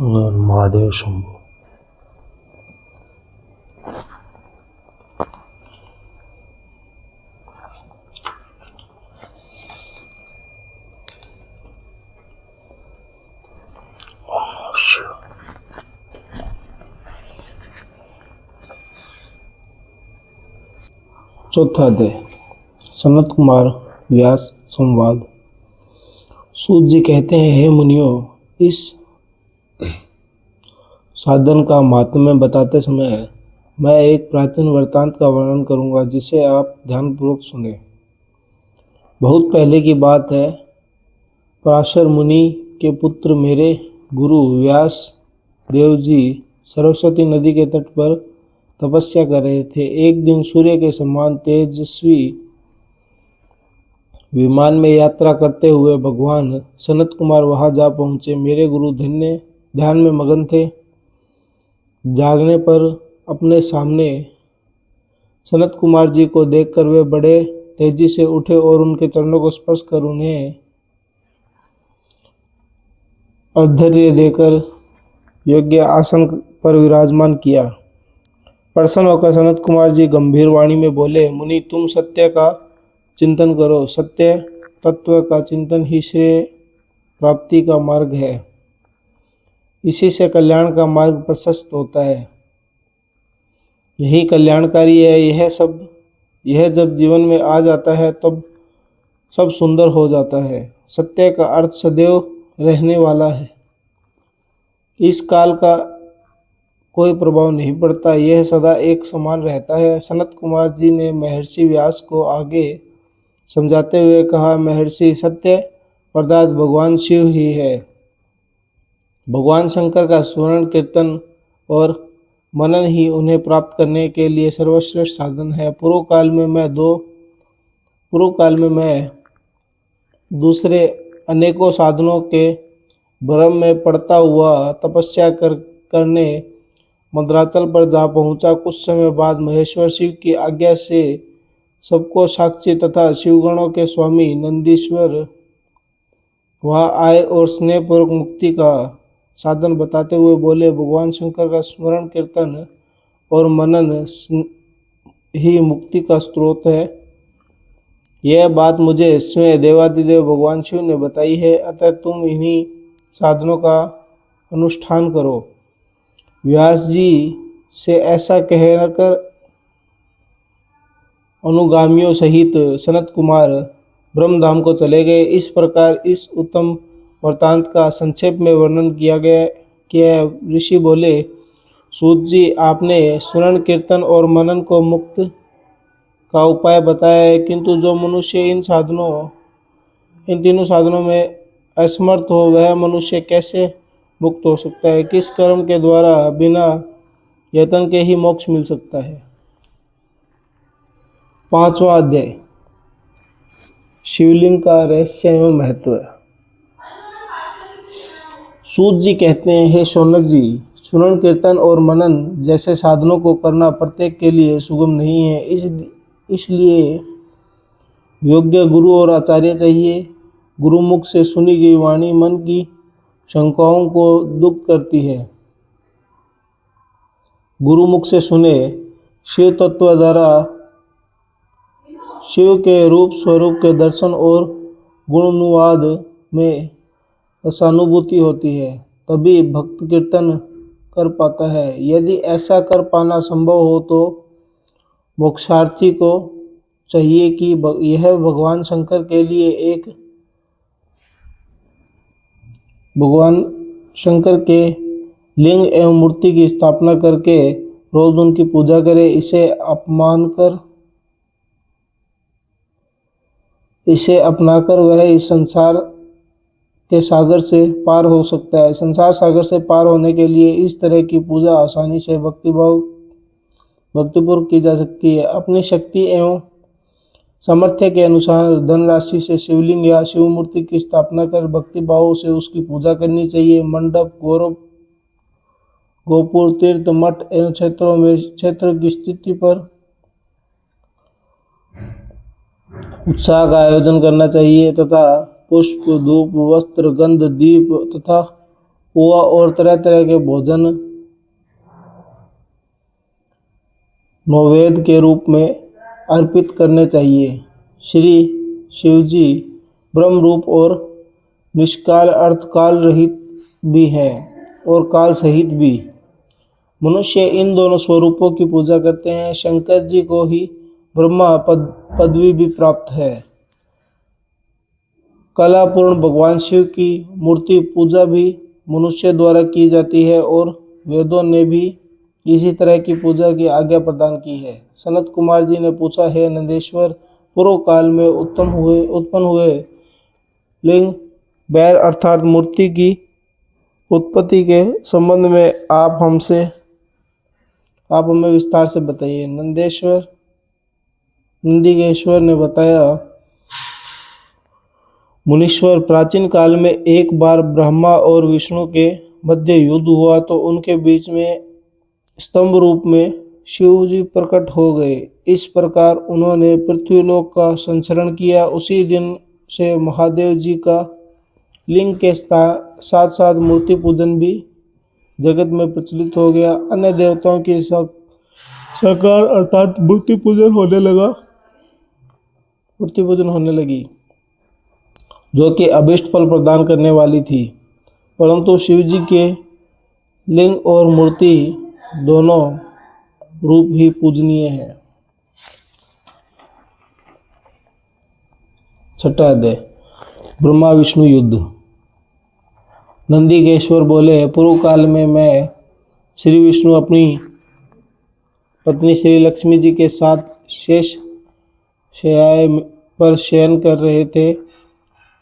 और महादेव शंभु। चौथा अध्याय सनत कुमार व्यास संवाद। सूत जी कहते हैं, हे मुनियों, इस साधन का महात्म्य बताते समय मैं एक प्राचीन वृत्तांत का वर्णन करूंगा, जिसे आप ध्यानपूर्वक सुने। बहुत पहले की बात है। पराशर मुनि के पुत्र मेरे गुरु व्यास देव जी सरस्वती नदी के तट पर तपस्या कर रहे थे। एक दिन सूर्य के समान तेजस्वी विमान में यात्रा करते हुए भगवान सनत कुमार वहां जा पहुंचे। मेरे गुरु धन्य ध्यान में मगन थे। जागने पर अपने सामने सनत कुमार जी को देखकर वे बड़े तेजी से उठे और उनके चरणों को स्पर्श कर उन्हें अर्घ्य देकर योग्य आसन पर विराजमान किया। प्रसन्न होकर सनत कुमार जी गंभीर वाणी में बोले, मुनि, तुम सत्य का चिंतन करो। सत्य तत्व का चिंतन ही श्रेय प्राप्ति का मार्ग है। इसी से कल्याण का मार्ग प्रशस्त होता है। यही कल्याणकारी है। यह जब जीवन में आ जाता है तब सब सुंदर हो जाता है। सत्य का अर्थ सदैव रहने वाला है। इस काल का कोई प्रभाव नहीं पड़ता। यह सदा एक समान रहता है। सनत कुमार जी ने महर्षि व्यास को आगे समझाते हुए कहा, महर्षि, सत्य पदार्थ भगवान शिव ही है। भगवान शंकर का स्मरण कीर्तन और मनन ही उन्हें प्राप्त करने के लिए सर्वश्रेष्ठ साधन है। पूर्व काल में मैं दूसरे अनेकों साधनों के भ्रम में पड़ता हुआ तपस्या करने मद्राचल पर जा पहुंचा। कुछ समय बाद महेश्वर शिव की आज्ञा से सबको साक्षी तथा शिवगणों के स्वामी नंदीश्वर वहां आए और स्नेहपूर्वक मुक्ति का साधन बताते हुए बोले, भगवान शंकर का स्मरण कीर्तन और मनन ही मुक्ति का स्रोत है। यह बात मुझे स्वयं देवादिदेव भगवान शिव ने बताई है। अतः तुम इन्हीं साधनों का अनुष्ठान करो। व्यास जी से ऐसा कहकर अनुगामियों सहित सनत कुमार ब्रह्मधाम को चले गए। इस प्रकार इस उत्तम वृत्तांत का संक्षेप में वर्णन किया। ऋषि बोले, सूत जी, आपने स्मरण कीर्तन और मनन को मुक्त का उपाय बताया है, किंतु जो मनुष्य इन तीनों साधनों में असमर्थ हो, वह मनुष्य कैसे मुक्त हो सकता है? किस कर्म के द्वारा बिना यत्न के ही मोक्ष मिल सकता है? पांचवा अध्याय शिवलिंग का रहस्य एवं महत्व। सूत जी कहते हैं, हे शौनक जी, स्मरण कीर्तन और मनन जैसे साधनों को करना प्रत्येक के लिए सुगम नहीं है। इसलिए योग्य गुरु और आचार्य चाहिए। गुरुमुख से सुनी गई वाणी मन की शंकाओं को दूर करती है। गुरुमुख से सुने शिव तत्व द्वारा शिव के रूप स्वरूप के दर्शन और गुणानुवाद में रसानुभूति होती है, तभी भक्त कीर्तन कर पाता है। यदि ऐसा कर पाना संभव हो तो मोक्षार्थी को चाहिए कि यह भगवान शंकर के लिंग एवं मूर्ति की स्थापना करके रोज उनकी पूजा करे। इसे अपनाकर वह इस संसार के सागर से पार हो सकता है। संसार सागर से पार होने के लिए इस तरह की पूजा आसानी से भक्तिपूर्वक की जा सकती है। अपनी शक्ति एवं सामर्थ्य के अनुसार धनराशि से शिवलिंग या शिव मूर्ति की स्थापना कर भक्ति भाव से उसकी पूजा करनी चाहिए। मंडप, गोपुर, तीर्थ, मठ एवं क्षेत्र की स्थिति पर उत्साह का आयोजन करना चाहिए तथा पुष्प, धूप, वस्त्र, गंध, दीप तथा हुआ और तरह तरह के भोजन नैवेद्य के रूप में अर्पित करने चाहिए। श्री शिवजी ब्रह्म रूप और निष्काल अर्थ काल रहित भी है और काल सहित भी। मनुष्य इन दोनों स्वरूपों की पूजा करते हैं। शंकर जी को ही ब्रह्मा पदवी भी प्राप्त है। कलापूर्ण भगवान शिव की मूर्ति पूजा भी मनुष्य द्वारा की जाती है और वेदों ने भी इसी तरह की पूजा की आज्ञा प्रदान की है। सनत कुमार जी ने पूछा, है नंदेश्वर, पूर्व काल में उत्पन्न हुए लिंग बैर अर्थात मूर्ति की उत्पत्ति के संबंध में आप हमें विस्तार से बताइए। नंदिकेश्वर ने बताया, मुनीश्वर, प्राचीन काल में एक बार ब्रह्मा और विष्णु के मध्य युद्ध हुआ तो उनके बीच में स्तंभ रूप में शिव जी प्रकट हो गए। इस प्रकार उन्होंने पृथ्वीलोक का संचरण किया। उसी दिन से महादेव जी का लिंग के साथ साथ मूर्ति पूजन भी जगत में प्रचलित हो गया। अन्य देवताओं की साकार अर्थात मूर्ति पूजन होने लगी, जो कि अभिष्ट फल प्रदान करने वाली थी। परंतु शिव जी के लिंग और मूर्ति दोनों रूप ही पूजनीय है। छठा अध्याय, ब्रह्मा विष्णु युद्ध। नंदिकेश्वर बोले, पूर्व काल में मैं श्री विष्णु अपनी पत्नी श्री लक्ष्मी जी के साथ शेष शैया पर शयन कर रहे थे।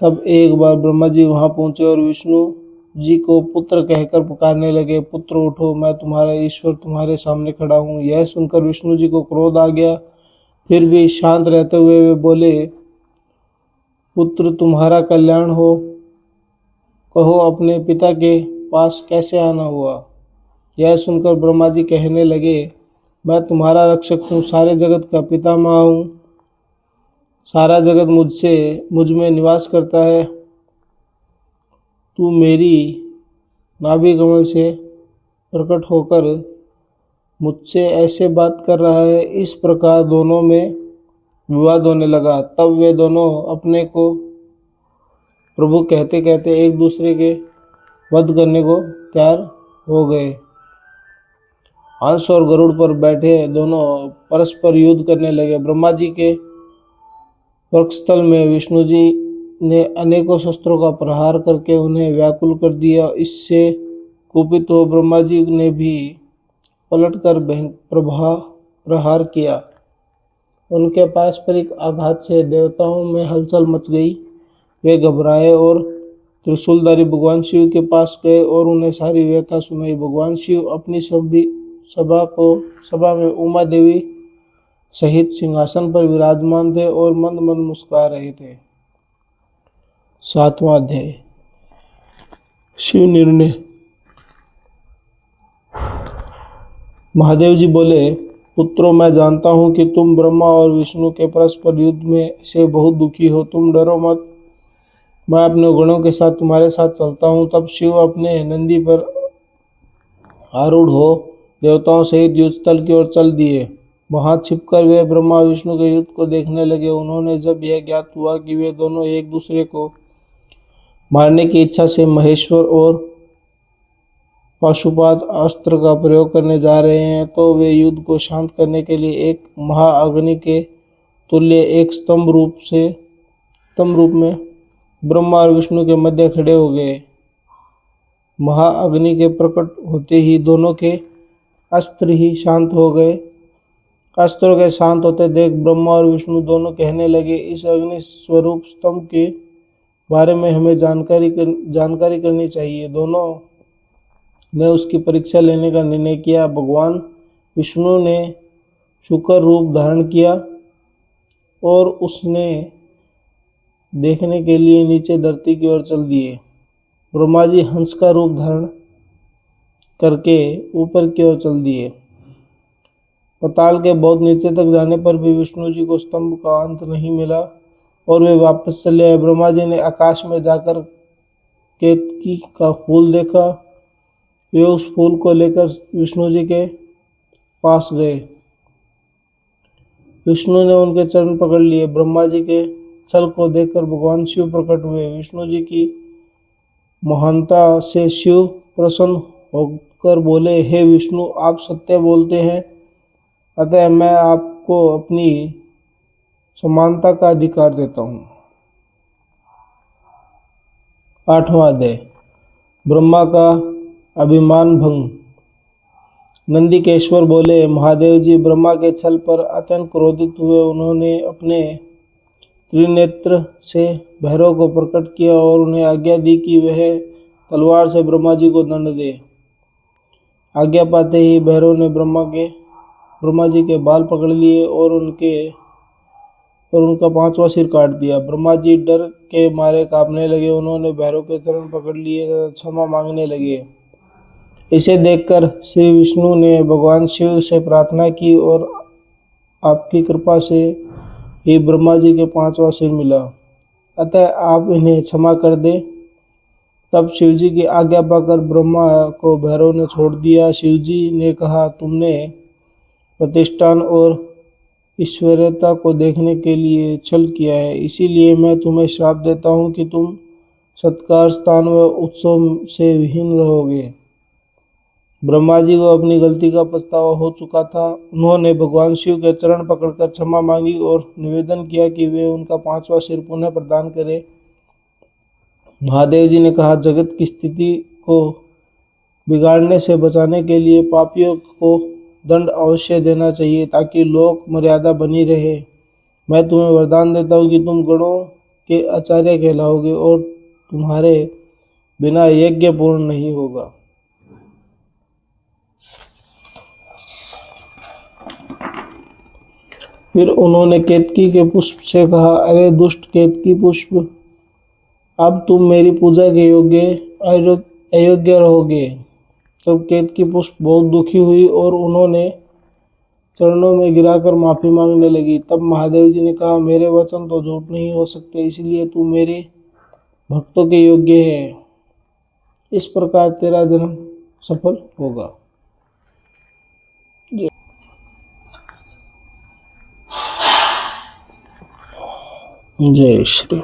तब एक बार ब्रह्मा जी वहां पहुंचे और विष्णु जी को पुत्र कहकर पुकारने लगे। पुत्र उठो, मैं तुम्हारा ईश्वर तुम्हारे सामने खड़ा हूँ। यह सुनकर विष्णु जी को क्रोध आ गया। फिर भी शांत रहते हुए वे बोले, पुत्र तुम्हारा कल्याण हो, कहो अपने पिता के पास कैसे आना हुआ। यह सुनकर ब्रह्मा जी कहने लगे, मैं तुम्हारा रक्षक हूँ, सारे जगत का पितामह हूँ, सारा जगत मुझ में निवास करता है। तू मेरी नाभि कमल से प्रकट होकर मुझसे ऐसे बात कर रहा है। इस प्रकार दोनों में विवाद होने लगा। तब वे दोनों अपने को प्रभु कहते कहते एक दूसरे के वध करने को तैयार हो गए। हंस और गरुड़ पर बैठे दोनों परस्पर युद्ध करने लगे। ब्रह्मा जी के वक्षस्थल में विष्णु जी ने अनेकों शस्त्रों का प्रहार करके उन्हें व्याकुल कर दिया। इससे कुपित हो ब्रह्मा जी ने भी पलटकर प्रहार किया। उनके पारस्परिक आघात से देवताओं में हलचल मच गई। वे घबराए और त्रिशूलधारी भगवान शिव के पास गए और उन्हें सारी व्यथा सुनाई। भगवान शिव अपनी सभा में उमा देवी सहित सिंहासन पर विराजमान थे और मंद मंद मुस्कुरा रहे थे। सातवां अध्याय, शिव निर्णय। महादेव जी बोले, पुत्रों, मैं जानता हूँ कि तुम ब्रह्मा और विष्णु के परस्पर युद्ध में से बहुत दुखी हो। तुम डरो मत, मैं अपने गुणों के साथ तुम्हारे साथ चलता हूँ। तब शिव अपने नंदी पर आरूढ़ हो देवताओं सहित युद्ध स्थल की ओर चल दिए। वहां छिपकर वे ब्रह्मा विष्णु के युद्ध को देखने लगे। उन्होंने जब यह ज्ञात हुआ कि वे दोनों एक दूसरे को मारने की इच्छा से महेश्वर और पाशुपात अस्त्र का प्रयोग करने जा रहे हैं, तो वे युद्ध को शांत करने के लिए एक महाअग्नि के तुल्य एक स्तंभ रूप में ब्रह्मा और विष्णु के मध्य खड़े हो गए। महाअग्नि के प्रकट होते ही दोनों के अस्त्र ही शांत हो गए। अस्त्रों के शांत होते देख ब्रह्मा और विष्णु दोनों कहने लगे, इस अग्नि स्वरूप स्तंभ के बारे में हमें जानकारी करनी चाहिए। दोनों ने उसकी परीक्षा लेने का निर्णय किया। भगवान विष्णु ने शुक्र रूप धारण किया और उसने देखने के लिए नीचे धरती की ओर चल दिए। ब्रह्मा जी हंस का रूप धारण करके ऊपर की ओर चल दिए। पाताल के बहुत नीचे तक जाने पर भी विष्णु जी को स्तंभ का अंत नहीं मिला और वे वापस चले आए। ब्रह्मा जी ने आकाश में जाकर केतु केतकी का फूल देखा। वे उस फूल को लेकर विष्णु जी के पास गए। विष्णु ने उनके चरण पकड़ लिए। ब्रह्मा जी के छल को देखकर भगवान शिव प्रकट हुए। विष्णु जी की महानता से शिव प्रसन्न होकर बोले, हे विष्णु, आप सत्य बोलते हैं, अतः मैं आपको अपनी समानता का अधिकार देता हूँ। 8वां अध्याय, ब्रह्मा का अभिमान भंग। नंदिकेश्वर बोले, महादेव जी ब्रह्मा के छल पर अत्यंत क्रोधित हुए। उन्होंने अपने त्रिनेत्र से भैरव को प्रकट किया और उन्हें आज्ञा दी कि वह तलवार से ब्रह्मा जी को दंड दे। आज्ञा पाते ही भैरव ने ब्रह्मा जी के बाल पकड़ लिए और उनका 5वां सिर काट दिया। ब्रह्मा जी डर के मारे कांपने लगे। उन्होंने भैरव के चरण पकड़ लिए तथा क्षमा मांगने लगे। इसे देखकर श्री विष्णु ने भगवान शिव से प्रार्थना की और आपकी कृपा से ही ब्रह्मा जी के 5वां सिर मिला, अतः आप इन्हें क्षमा कर दें। तब शिव जी की आज्ञा पाकर ब्रह्मा को भैरव ने छोड़ दिया। शिव जी ने कहा, तुमने प्रतिष्ठान और ईश्वरीयता को देखने के लिए छल किया है, इसीलिए मैं तुम्हें श्राप देता हूँ कि तुम सत्कार, स्थान व उत्सव से विहीन रहोगे। ब्रह्मा जी को अपनी गलती का पछतावा हो चुका था। उन्होंने भगवान शिव के चरण पकड़कर क्षमा मांगी और निवेदन किया कि वे उनका 5वां सिर पुनः प्रदान करें। महादेव जी ने कहा, जगत की स्थिति को बिगाड़ने से बचाने के लिए पापियों को दंड अवश्य देना चाहिए ताकि लोक मर्यादा बनी रहे। मैं तुम्हें वरदान देता हूँ कि तुम गणों के आचार्य कहलाओगे और तुम्हारे बिना यज्ञ पूर्ण नहीं होगा। फिर उन्होंने केतकी के पुष्प से कहा, अरे दुष्ट केतकी पुष्प, अब तुम मेरी पूजा के अयोग्य रहोगे। तब केतकी पुष्प बहुत दुखी हुई और उन्होंने चरणों में गिराकर माफी मांगने लगी। तब महादेव जी ने कहा, मेरे वचन तो झूठ नहीं हो सकते, इसलिए तू मेरे भक्तों के योग्य है। इस प्रकार तेरा जन्म सफल होगा। जय श्री